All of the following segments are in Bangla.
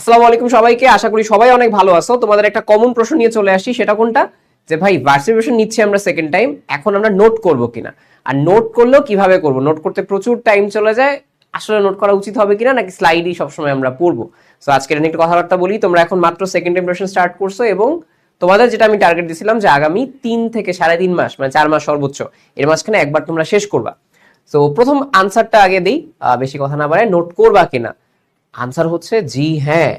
আসসালামু আলাইকুম সবাইকে, আশা করি সবাই অনেক ভালো আছো। তোমাদের একটা কমন প্রশ্ন নিয়ে চলে আসি, সেটা কোনটা? যে ভাই ভার্সিফিকেশন নিচ্ছি আমরা সেকেন্ড টাইম, এখন আমরা নোট করব কিনা, আর নোট করলেও কিভাবে করব, নোট করতে প্রচুর টাইম চলে যায়, আসলে নোট করা উচিত হবে কিনা, নাকি স্লাইডই সবসময় আমরা পড়বো। সো আজকে এটা নিয়ে একটু কথাবার্তা বলি। তোমরা এখন মাত্র সেকেন্ড ইমপ্রেশন স্টার্ট করছো এবং তোমাদের যেটা আমি টার্গেট দিয়েছিলাম যে আগামী 3 থেকে 3.5 মাস, মানে 4 মাস সর্বোচ্চ, এর মাঝখানে একবার তোমরা শেষ করবা। তো প্রথম আনসারটা আগে দিই, বেশি কথা না বাড়ায়, নোট করবা কিনা। আনসার হচ্ছে জি হ্যাঁ।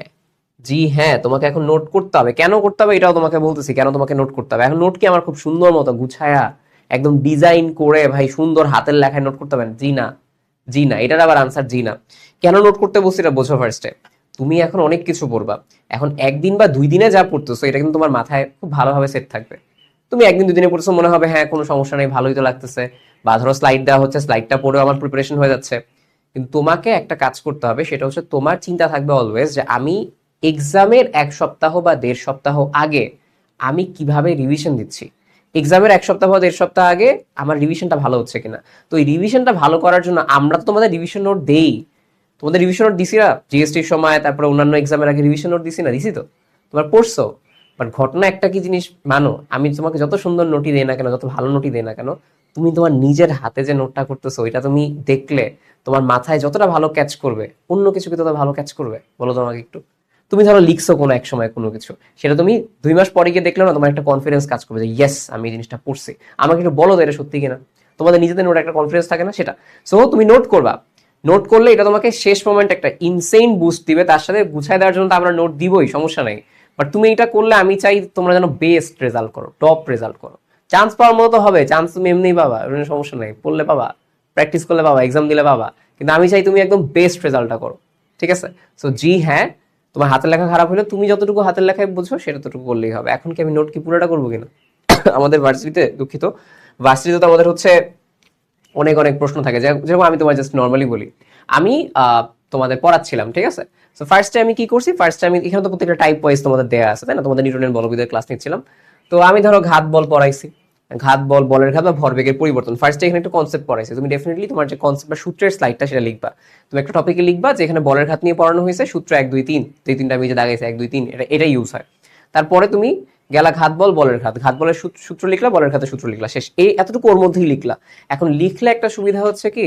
জি হ্যাঁ, তোমাকে এখন নোট করতে হবে। কেন করতে হবে এটাও তোমাকে বলতেছি, কেন তোমাকে নোট করতে হবে। এখন নোট কি আমার খুব সুন্দর মতো গুছায়া একদম ডিজাইন করে ভাই সুন্দর হাতের লেখায় নোট করতে হবে? জি না, জি না, এটার আবার আনসার জি না। কেন নোট করতে বলছি এটা বোঝো ফার্স্টে। তুমি এখন অনেক কিছু পড়বা, এখন একদিন বা 2 দিনে যা পড়তেছো এটা কিন্তু তোমার মাথায় খুব ভালোভাবে সেট থাকবে। তুমি একদিন 2 দিনে পড়ছো, মনে হবে হ্যাঁ কোনো সমস্যা নেই, ভালোই তো লাগতেছে, বা ধরো স্লাইড দেওয়া হচ্ছে, স্লাইডটা পড়েও আমার প্রিপারেশন হয়ে যাচ্ছে। কিন্তু তোমাকে একটা কাজ করতে হবে, সেটা হচ্ছে তোমার চিন্তা থাকবে অলওয়েজ যে আমি এক্সামের 1 সপ্তাহ বা 1.5 সপ্তাহ আগে আমি কিভাবে রিভিশন দিচ্ছি। এক্সামের 1 সপ্তাহ বা 1.5 সপ্তাহ আগে আমার রিভিশনটা ভালো হচ্ছে কিনা। তো এই রিভিশনটা ভালো করার জন্য আমরা তো তোমাদের রিভিশন নোট দেই। তোমাদের রিভিশন নোট দিছি না জিএসটির সময়, তারপরে অন্যান্য এক্সামের আগে রিভিশন নোট দিছি না, দিছি তো? তোমার পড়ছো। বাট ঘটনা একটা কি জিনিস মানো, আমি তোমাকে যত সুন্দর নোটই দেই না কেন, যত ভালো নোটই দেই না কেন, তুমি তোমার নিজের হাতে যে নোটটা করতেছো ওইটা তুমি দেখলে তোমার মাথায় যতটা ভালো ক্যাচ করবে, অন্য কিছু কি ততটা ভালো ক্যাচ করবে বলো তো আমাকে একটু। তুমি ধরো লিখছো কোনো এক সময় কোনো কিছু, সেটা তুমি 2 মাস পরে গিয়ে দেখলে না, তোমার একটা কনফিডেন্স কাজ করবে যে ইয়েস আমি এই জিনিসটা পড়ছি। আমাকে একটু বলো তো এটা সত্যি কিনা। তোমাদের নিজেদের নোট একটা কনফিডেন্স থাকে না সেটা। সো তুমি নোট করবা। নোট করলে এটা তোমাকে শেষ মোমেন্ট একটা ইনসেইন বুস্ট দিবে, তার সাথে গুছাই দেওয়ার জন্য তো আমরা নোট দিবই, সমস্যা নাই। বাট তুমি এটা করলে আমি চাই তোমরা যেন বেস্ট রেজাল্ট করো, টপ রেজাল্ট করো। চান্স পাওয়ার মতো তো হবে, চান্স তুমি এমনিই পাবা, সমস্যা নাই, পড়লে পাবা, প্র্যাকটিস করলে পাবা, এক্সাম দিলে পাবা। কিন্তু আমি চাই তুমি একদম বেস্ট রেজাল্টটা করো, ঠিক আছে? সো জি হ্যাঁ, তোমার হাতের লেখা খারাপ হলে তুমি যতটুকু হাতের লেখায় বুঝো সেটা ততটুকু করলেই হবে। এখন কি আমি নোট কি পুরোটা করবো কিনা? আমাদের ভার্সিটিতে, দুঃখিত, ভার্সিটিতে তো আমাদের হচ্ছে অনেক অনেক প্রশ্ন থাকে, যেরকম আমি তোমার জাস্ট নর্মালি বলি। আমি তোমাদের পড়াচ্ছিলাম, ঠিক আছে? সো ফার্স্টে আমি কি করছি, ফার্স্টে আমি এখানে তো প্রত্যেকটা টাইপ ওয়াইজ তোমাদের দেয়া আছে, তাই না? তোমাদের নিউটনের বলবিদ্যার ক্লাস নিচ্ছিলাম। তো আমি ধরো ঘাত বল পড়াইছি, ঘাত বল, বলের ঘাত বা ভরবেগের পরিবর্তন। ফার্স্টে এখানে একটা কনসেপ্ট পড়াইছি, তুমি ডেফিনেটলি তোমার যে কনসেপ্ট বা সূত্রের স্লাইডটা সেটা লিখবা। তুমি একটা টপিকে লিখবা যে এখানে বলের ঘাত নিয়ে পড়ানো হয়েছে, সূত্র 1 2 3, এই তিনটা আমি যে দাগাইছি 1 2 3, এটা ইউজ হয়। তারপরে তুমি গেলা ঘাত বল, বলের ঘাত, ঘাত বলের সূত্র লিখলা, বলের ঘাতের সূত্র লিখলা, শেষ। এই এতটুকু ওর মধ্যেই লিখলা। এখন লিখলে একটা সুবিধা হচ্ছে কি,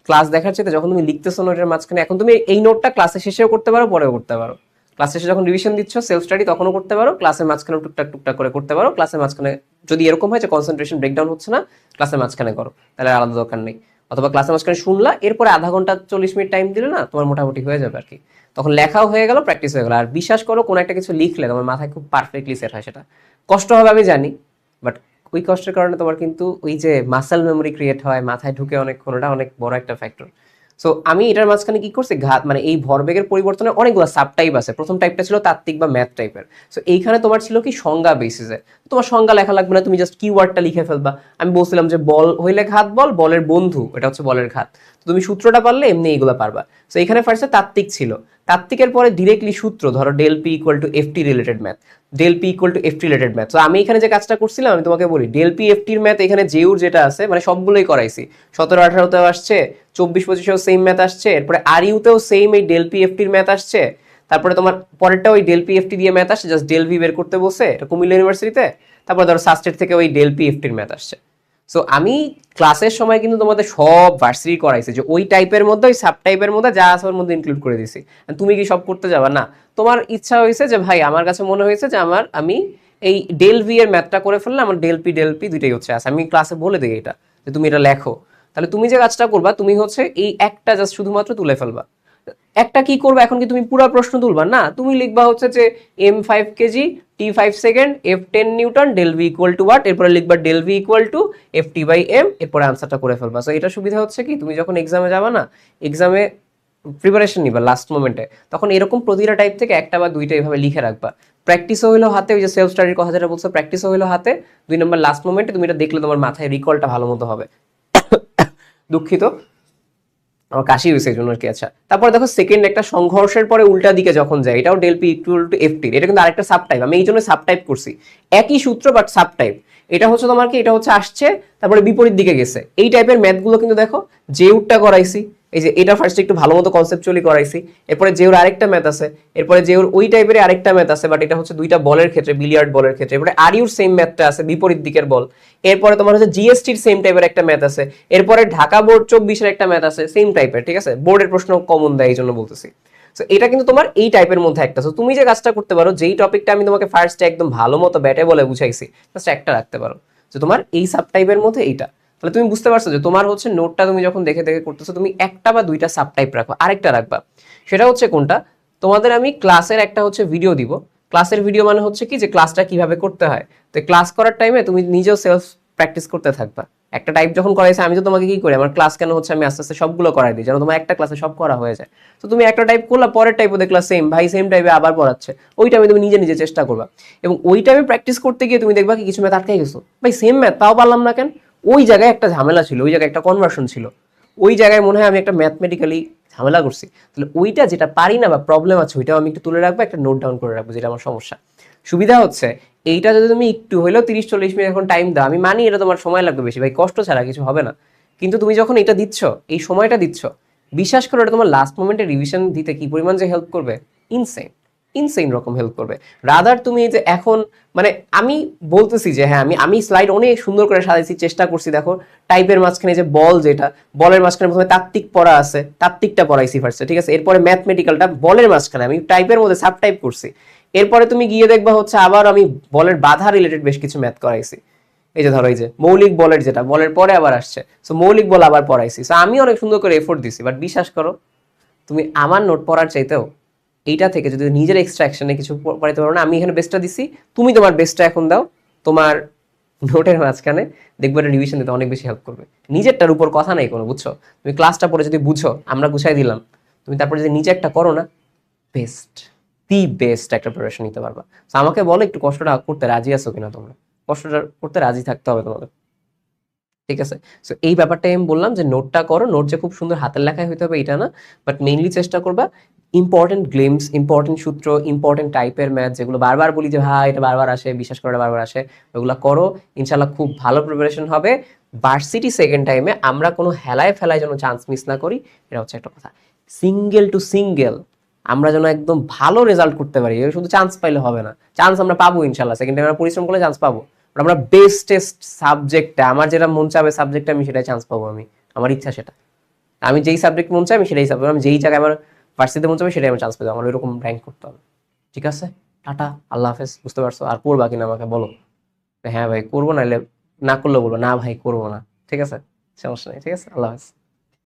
ক্লাস দেখার চাইতে যখন তুমি লিখতেছো নোটের মাঝখানে, এখন তুমি এই নোটটা ক্লাসে শেষেও করতে পারো, পরেও করতে পারো। ক্লাস শেষে যখন রিভিশন দিচ্ছ, সেলফ স্টাডি, তখনও করতে পারো, ক্লাসের মাঝখানে টুকটাক টুকটাক করে করতে পারো। ক্লাসের মাঝখানে যদি এরকম হয় যে কনসেন্ট্রেশন ব্রেকডাউন হচ্ছে না, ক্লাসের মাঝখানে করো, তাহলে আলাদা দরকার নেই। অথবা ক্লাসের মাঝখানে শুনলা, এরপরে আধা ঘন্টা 40 মিনিট টাইম দিলে না, তোমার মোটামুটি হয়ে যাবে আর কি। তখন লেখাও হয়ে গেল, প্র্যাকটিস হয়ে গেল। আর বিশ্বাস করো, কোনো একটা কিছু লিখলে তোমার মাথায় খুব পারফেক্টলি সেট হয়। সেটা কষ্ট হবে আমি জানি, বাট ওই কষ্টের কারণে তোমার কিন্তু ওই যে মাসেল মেমোরি ক্রিয়েট হয়, মাথায় ঢুকে অনেকক্ষণ, ওটা অনেক বড় একটা ফ্যাক্টর। সো আমি এটার মাঝখানে কি করছি, ঘাত মানে এই ভরবেগের পরিবর্তনের অনেকগুলো সাব টাইপ আছে। প্রথম টাইপটা ছিল তাত্ত্বিক বা ম্যাথ টাইপের। সো এইখানে তোমার ছিল কি সংজ্ঞা বেসিসে, তোমার সংজ্ঞা লেখা লাগবে না, তুমি জাস্ট কিওয়ার্ডটা লিখে ফেলবা। আমি বলছিলাম যে বল হইলে ঘাত বল, বলের বন্ধু এটা হচ্ছে বলের ঘাত। তো তুমি সূত্রটা পারলে এমনি এইগুলো পারবা। সো এখানে ফার্স্টে তাত্ত্বিক ছিল, তাত্ত্বিকের পরে ডিরেক্টলি সূত্র, ধরো del P equal to F T related math, del P equal to F T related math. তো আমি এখানে যে কাজটা করছিলাম আমি তোমাকে বলি, ডেল পি এফ টির ম্যাথ এখানে জেউর যেটা আছে মানে সবগুলোই করাইছি। 17 18তেও আসছে, 24 25এও সেম ম্যাথ আসছে, এরপরে আর ইউতেও সেম এই ডেল পি এফ টির ম্যাথ আসছে। তারপরে তোমার পরেরটা ওই ডেল পি এফ টি দিয়ে ম্যাথ আসছে, জাস্ট ডেল ভি বের করতে বসে, এটা কুমিল্লা ইউনিভার্সিটিতে। তারপরে ধরো সাস্টেট থেকে ওই ডেল পি এফ টির ম্যাথ আসছে। সো আমি ক্লাসের সময় কিন্তু তোমাদের সব ভার্সিটি করাইছি, যে ওই টাইপের মধ্যে, ওই সাব টাইপের মধ্যে যা আছে ওর মধ্যে ইনক্লুড করে দিছি। তুমি কি সব করতে যাবা না? তোমার ইচ্ছা হয়েছে যে ভাই আমার কাছে মনে হয়েছে যে আমি এই ডেল ভি এর ম্যাথটা করে ফেললে আমার ডেল পি দুইটাই হচ্ছে আছে, আমি ক্লাসে বলে দিই এটা, যে তুমি এটা লেখো। তাহলে তুমি যে কাজটা করবা, তুমি হচ্ছে এই একটা জাস্ট শুধুমাত্র তুলে ফেলবা। একটা কি করবে, এখন কি তুমি পুরো প্রশ্ন তুলবা না, তুমি লিখবা হচ্ছে যে m5 kg t5 second f10 newton del V equal to what, এরপরে লিখবা del V equal two ft/m, এরপরে আনসারটা করে ফেলবা। সো এটা সুবিধা হচ্ছে কি, তুমি যখন এক্সামে যাবা না, এক্সামে প্রিপারেশন নিবা লাস্ট মোমেন্টে, তখন এরকম প্রতিটা টাইপ থেকে একটা বা দুইটা এইভাবে লিখে রাখবা। প্র্যাকটিসও হইলো হাতে, ওই যে সেলফ স্টাডির কথা যেটা বলছো, প্র্যাকটিসও হইলো হাতে। 2 নম্বর লাস্ট মোমেন্টে তুমি এটা দেখলে তোমার মাথায় রিকলটা ভালো মতো হবে। দুঃখিত, আমার কাশি হয়েছে এই জন্য আর কি। আচ্ছা, তারপরে দেখো সেকেন্ড একটা সংঘর্ষের পরে উল্টা দিকে যখন যায়, এটাও del P equal to F T, এটা কিন্তু আরেকটা সাব টাইপ, আমি এই জন্য সাব টাইপ করছি। একই সূত্র বাট সাব টাইপ। এটা হচ্ছে তোমার কি, এটা হচ্ছে আসছে তারপরে বিপরীত দিকে গেছে, এই টাইপের ম্যাথগুলো কিন্তু দেখো জেউটটা করাইছি, এই যে এটা ফার্স্ট একটু ভালো মতো কনসেপচুয়ালি করাইছি, এরপরে যেওর আরেকটা ম্যাথ আছে, এরপরে যেওর ওই টাইপের আরেকটা ম্যাথ আছে, বাট এটা হচ্ছে দুইটা বলের ক্ষেত্রে, বিলিয়ার্ড বলের ক্ষেত্রে। এরপরে আর ইউর সেম ম্যাথটা আছে, বিপরীত দিকের বল। এরপরে তোমার হচ্ছে জিএসটির সেম টাইপের একটা ম্যাথ আছে, এরপরে ঢাকা বোর্ড 24-এর একটা ম্যাথ আছে সেম টাইপের, ঠিক আছে? বোর্ডের প্রশ্ন কমন দেয়, এই জন্য বলতেছি। সো এটা কিন্তু তোমার এই টাইপের মধ্যে একটা। সো তুমি যে কাজটা করতে পারো, যেই টপিকটা আমি তোমাকে ফার্স্টে একদম ভালো মতো ব্যাটে বলে বুঝাইছি, জাস্ট একটা রাখতে পারো, যে তোমার এই সাব টাইপের মধ্যে এইটা। তাহলে তুমি বুঝতে পারছো যে তোমার হচ্ছে নোটটা তুমি যখন দেখে দেখে করতেছো, তুমি একটা বা দুইটা সাব টাইপ রাখো, আরেকটা রাখবা। সেটা হচ্ছে কোনটা? তোমাদের আমি ক্লাসের একটা হচ্ছে ভিডিও দিব। ক্লাসের ভিডিও মানে হচ্ছে কি, যে ক্লাসটা কিভাবে করতে হয়। তো ক্লাস করার টাইমে তুমি নিজেও সেলফ প্র্যাকটিস করতে থাকবা। একটা টাইপ যখন করাইছে, আমি তো তোমাকে কি করি, আমার ক্লাস কেন হচ্ছে আমি আস্তে আস্তে সবগুলো করাই দিই, যেন তোমার একটা ক্লাসে সব করা হয়ে যায়। তো তুমি একটা টাইপ করলা, পরের টাইপও দেখলা সেম, ভাই সেম টাইপে আবার পড়াচ্ছে, ওই টাইমে তুমি নিজে নিজে চেষ্টা করবা। এবং ওই টাইমে প্র্যাকটিস করতে গিয়ে তুমি দেখবা কি কিছু ম্যাথ আটকে গেছো, ভাই সেম ম্যাথ তাও পারলাম না কেন? ওই জায়গায় একটা ঝামেলা ছিল, ওই জায়গায় একটা কনভার্সন ছিল, ওই জায়গায় মনে হয় আমি একটা ম্যাথমেটিক্যালি ঝামেলা করছি। তাহলে ওইটা যেটা পারি না বা প্রবলেম আছে, ওইটাও আমি একটু তুলে রাখবো, একটা নোট ডাউন করে রাখবো, যেটা আমার সমস্যা। সুবিধা হচ্ছে এইটা যদি তুমি একটু হইলেও 30-40 মিনিট এখন টাইম দাও, আমি মানি এটা তোমার সময় লাগবে বেশি, ভাই কষ্ট ছাড়া কিছু হবে না। কিন্তু তুমি যখন এটা দিচ্ছ, এই সময়টা দিচ্ছ, বিশ্বাস করো এটা তোমার লাস্ট মোমেন্টে রিভিশন দিতে কি পরিমাণ যে হেল্প করবে, ইনসেন, ইনসেন রকম হেল্প করবে। রাদার তুমি এই যে এখন, মানে আমি বলতেছি যে হ্যাঁ, আমি আমি স্লাইড অনেক সুন্দর করে সাজাইছি, চেষ্টা করছি, দেখো টাইপের মাঝখানে যে বল, যেটা বলের মাঝখানে প্রথমে তাত্ত্বিক পড়া আছে, তাত্ত্বিকটা পড়াইছি ফার্স্টে, ঠিক আছে? এরপরে ম্যাথমেটিক্যালটা বলের মাঝখানে আমি টাইপের মধ্যে সাব টাইপ করছি। এরপরে তুমি গিয়ে দেখবা হচ্ছে আবার আমি বলের বাধা রিলেটেড বেশ কিছু ম্যাথ করাইছি। এই যে ধরো, এই যে মৌলিক বলের যেটা বলের পরে আবার আসছে, সো মৌলিক বল আবার পড়াইছি। সো আমি অনেক সুন্দর করে এফোর্ট দিছি, বাট বিশ্বাস করো তুমি আমার নোট পড়ার চাইতেও এইটা থেকে যদি নিজের এক্সট্রাকশনে কিছু পড়াইতে পারো না, আমি এখানে বেস্টটা দিছি, তুমি তোমার বেস্টটা এখন দাও তোমার নোটের মাঝখানে, দেখবে এটা রিভিশন দিতে অনেক বেশি হেল্প করবে। নিজেরটার উপর কথা নাই কোনো, বুঝছো? তুমি ক্লাসটা পড়ে যদি বুঝো, আমরা গুছাই দিলাম, তুমি তারপরে যদি নিজে একটা করো না, বেস্ট, দি বেস্ট একটা প্রিপারেশন নিতে পারবা। তো আমাকে বলো একটু কষ্টটা করতে রাজি আছো কিনা তোমরা? কষ্টটা করতে রাজি থাকতে হবে তোমাদের, ঠিক আছে? সো এই ব্যাপারটাই আমি বললাম যে নোটটা করো, নোট যে খুব সুন্দর হাতের লেখায় হইতে হবে এটা না, বাট মেইনলি চেষ্টা করবা ইম্পর্টেন্ট গ্লিমস, ইম্পর্টেন্ট সূত্র, ইম্পর্টেন্ট টাইপের ম্যাথ, যেগুলো বারবার বলি যে ভাই এটা বারবার আসে, বিশ্বাস করে এটা বারবার আসে, ওগুলো করো, ইনশাল্লাহ খুব ভালো প্রিপারেশন হবে। ভার্সিটি সেকেন্ড টাইমে আমরা কোনো হেলায় ফেলায় যেন চান্স মিস না করি, এটা হচ্ছে একটা কথা। সিঙ্গেল টু সিঙ্গেল আমরা যেন একদম ভালো রেজাল্ট করতে পারি, শুধু চান্স পাইলে হবে না, চান্স আমরা পাবো ইনশাল্লাহ, সেকেন্ড টাইমে আমরা পরিশ্রম করলে চান্স পাবো। আমরা বেস্টেস্ট সাবজেক্টটা, আমার যেটা মন চাবে সাবজেক্টে আমি সেটাই চান্স পাবো, আমি আমার ইচ্ছা সেটা, আমি যেই সাবজেক্ট মন চাই আমি সেটাই সাবজেক্ট, আমি যেই জায়গায় আমার ভার্সিটিতে মন চাবে সেটাই আমি চান্স পেতে, আমার ওইরকম র্যাঙ্ক করতে হবে। ঠিক আছে, টাটা, আল্লাহ হাফেজ। বুঝতে পারছো? আর করবা কিনা আমাকে বলো। হ্যাঁ ভাই করবো, নাহলে না করলেও বলবো না ভাই করবো না, ঠিক আছে? সমস্যা নেই, ঠিক আছে, আল্লাহ হাফেজ।